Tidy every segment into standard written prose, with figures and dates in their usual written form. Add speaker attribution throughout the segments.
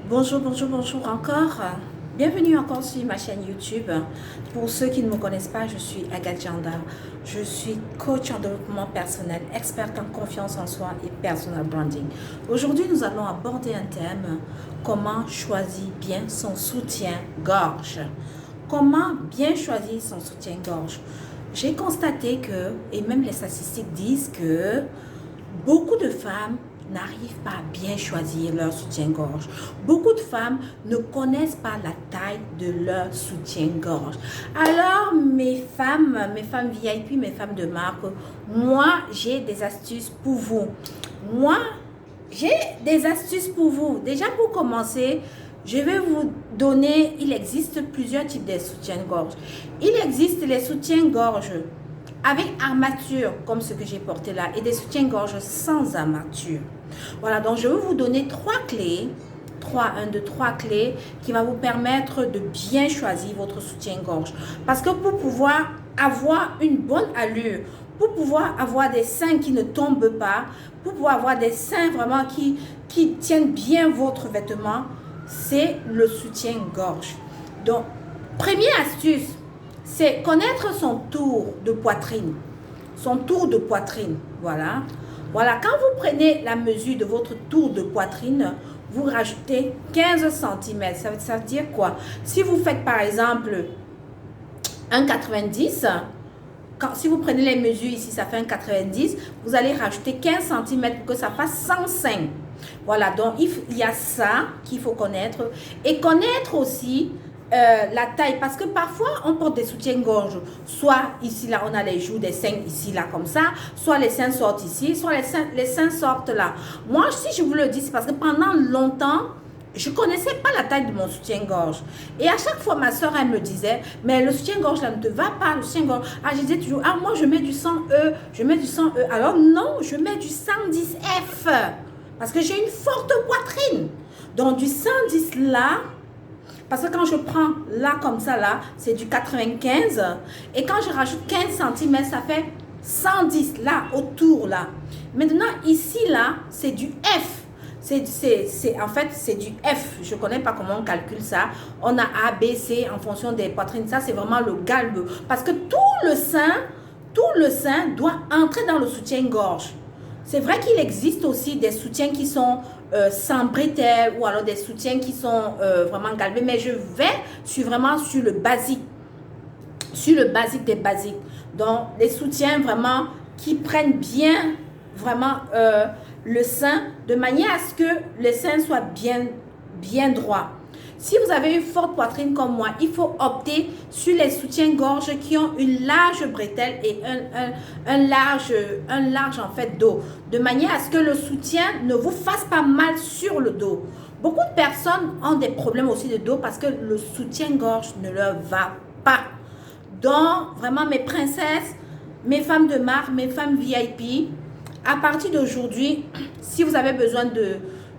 Speaker 1: Bonjour, bonjour, bonjour encore. Bienvenue encore sur ma chaîne YouTube. Pour ceux qui ne me connaissent pas, je suis Agathe Janda. Je suis coach en développement personnel, experte en confiance en soi et personal branding. Aujourd'hui, nous allons aborder un thème: comment choisir bien son soutien-gorge. Comment bien choisir son soutien-gorge? J'ai constaté que, et même les statistiques disent que beaucoup de femmes n'arrivent pas à bien choisir leur soutien-gorge. Beaucoup de femmes ne connaissent pas la taille de leur soutien-gorge. Alors, mes femmes VIP, mes femmes de marque, moi, j'ai des astuces pour vous. Déjà, pour commencer, je vais vous donner, il existe plusieurs types de soutien-gorge. Il existe les soutiens-gorge avec armature, comme ce que j'ai porté là, et des soutiens-gorge sans armature. Voilà, donc je vais vous donner trois clés, trois clés qui va vous permettre de bien choisir votre soutien-gorge. Parce que pour pouvoir avoir une bonne allure, pour pouvoir avoir des seins qui ne tombent pas, pour pouvoir avoir des seins vraiment qui tiennent bien votre vêtement, c'est le soutien-gorge. Donc, première astuce, c'est connaître son tour de poitrine. Son tour de poitrine, voilà. Voilà, quand vous prenez la mesure de votre tour de poitrine, vous rajoutez 15 cm. Ça veut dire quoi? Si vous faites par exemple 1,90 m, si vous prenez les mesures ici, ça fait 1,90 m, vous allez rajouter 15 cm pour que ça fasse 105. Voilà, donc il y a ça qu'il faut connaître. Et connaître aussi la taille, parce que parfois on porte des soutiens-gorge, soit ici là on a les joues des seins ici là comme ça, soit les seins sortent ici, soit les seins sortent là. Moi, si je vous le dis, c'est parce que pendant longtemps je connaissais pas la taille de mon soutien-gorge, et à chaque fois ma soeur elle me disait, mais le soutien-gorge là ne te va pas, le soutien-gorge. Ah, je disais toujours, ah, moi je mets du 100E, je mets du 100E. Alors non, je mets du 110F parce que j'ai une forte poitrine. Donc du 110 là, parce que quand je prends là comme ça là, c'est du 95, et quand je rajoute 15 cm, ça fait 110 là autour là. Maintenant ici là, c'est du F. En fait, c'est du F. Je ne connais pas comment on calcule ça. On a A, B, C en fonction des poitrines. Ça, c'est vraiment le galbe. Parce que tout le sein doit entrer dans le soutien-gorge. C'est vrai qu'il existe aussi des soutiens qui sont sans bretelles, ou alors des soutiens qui sont vraiment galbés. Mais je vais vraiment sur le basique. Sur le basique des basiques. Donc, les soutiens vraiment qui prennent bien vraiment le sein, de manière à ce que le sein soit bien droit. Si vous avez une forte poitrine comme moi, il faut opter sur les soutiens-gorge qui ont une large bretelle et un large en fait dos, de manière à ce que le soutien ne vous fasse pas mal sur le dos. Beaucoup de personnes ont des problèmes aussi de dos parce que le soutien-gorge ne leur va pas. Donc, vraiment, mes princesses, mes femmes de marque, mes femmes VIP, à partir d'aujourd'hui, si vous avez besoin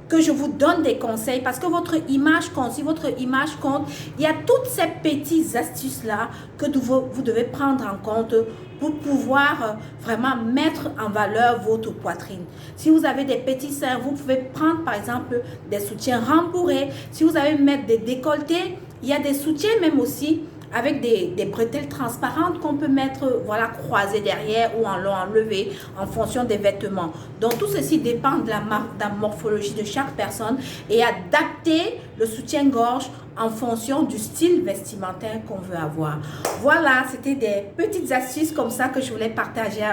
Speaker 1: que je vous donne des conseils, parce que votre image compte, si votre image compte, il y a toutes ces petites astuces-là que vous devez prendre en compte pour pouvoir vraiment mettre en valeur votre poitrine. Si vous avez des petits seins, vous pouvez prendre par exemple des soutiens rembourrés. Si vous avez mettre des décolletés, il y a des soutiens même aussi avec des bretelles transparentes qu'on peut mettre, voilà, croisées derrière ou en enlever en fonction des vêtements. Donc tout ceci dépend de la morphologie de chaque personne, et adapter le soutien-gorge en fonction du style vestimentaire qu'on veut avoir. Voilà, c'était des petites astuces comme ça que je voulais partager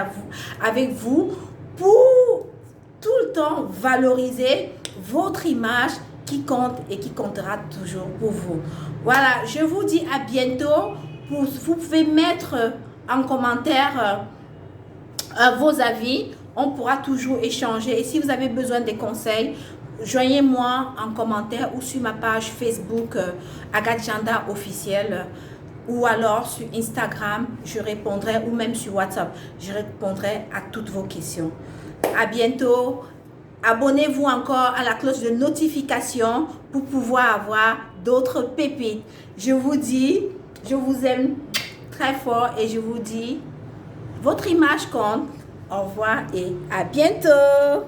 Speaker 1: avec vous pour tout le temps valoriser votre image qui compte et qui comptera toujours pour vous. Voilà, je vous dis à bientôt. Vous pouvez mettre en commentaire vos avis. On pourra toujours échanger. Et si vous avez besoin des conseils, joignez-moi en commentaire ou sur ma page Facebook Agathe Janda officielle, ou alors sur Instagram, je répondrai, ou même sur WhatsApp, je répondrai à toutes vos questions. À bientôt. Abonnez-vous encore à la cloche de notification pour pouvoir avoir d'autres pépites. Je vous dis, je vous aime très fort, et je vous dis, votre image compte. Au revoir et à bientôt.